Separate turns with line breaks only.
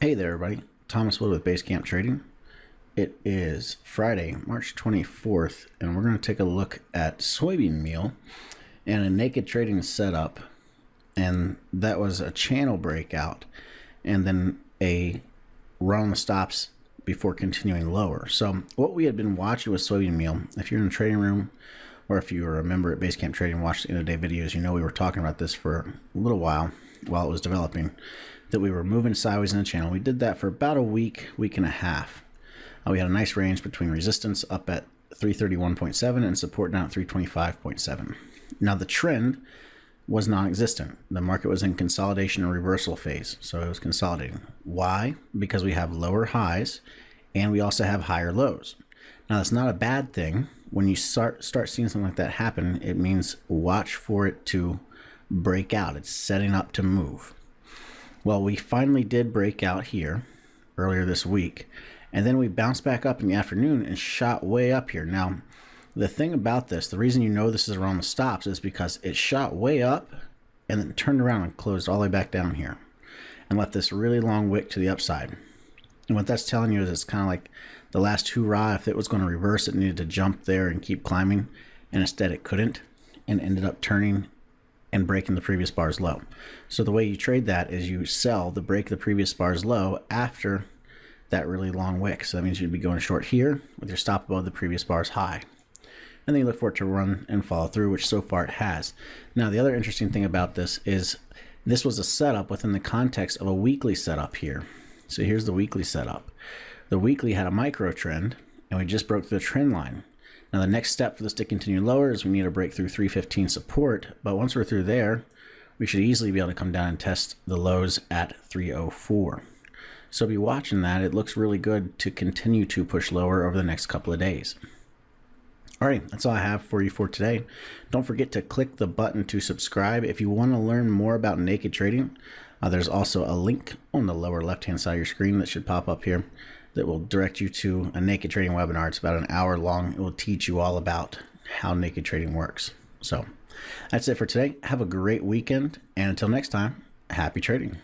Hey there, everybody. Thomas Wood with Basecamp Trading. It is Friday, March 24th, and we're going to take a look at soybean meal and a naked trading setup. And that was a channel breakout and then a run on the stops before continuing lower. So what we had been watching with soybean meal, if you're in the trading room or if you are a member at Basecamp Trading, watch the end-of-day videos, you know we were talking about this for a little while it was developing, that we were moving sideways in the channel. We did that for about a week and a half. We had a nice range between resistance up at 331.7 and support down at 325.7. Now the trend was non-existent. The market was in consolidation and reversal phase, so it was consolidating. Why? Because we have lower highs and we also have higher lows. Now that's not a bad thing. When you start seeing something like that happen, it means watch for it to break out. It's setting up to move. Well, we finally did break out here earlier this week, and then we bounced back up in the afternoon and shot way up here. Now, the thing about this, the reason you know this is around the stops is because it shot way up and then turned around and closed all the way back down here and left this really long wick to the upside. And what that's telling you is it's kind of like the last hoorah. If it was going to reverse, it needed to jump there and keep climbing, and instead it couldn't and ended up turning and breaking the previous bar's low. So the way you trade that is you sell the break the previous bar's low after that really long wick. So that means you'd be going short here with your stop above the previous bar's high. And then you look for it to run and follow through, which so far it has. Now the other interesting thing about this is this was a setup within the context of a weekly setup here. So here's the weekly setup. The weekly had a micro trend and we just broke the trend line. Now the next step for this to continue lower is we need to break through 315 support, but once we're through there, we should easily be able to come down and test the lows at 304. So be watching that. It looks really good to continue to push lower over the next couple of days. All right, that's all I have for you for today. Don't forget to click the button to subscribe. If you want to learn more about naked trading, there's also a link on the lower left-hand side of your screen that should pop up here that will direct you to a naked trading webinar. It's about an hour long. It will teach you all about how naked trading works. So that's it for today. Have a great weekend, and until next time, happy trading.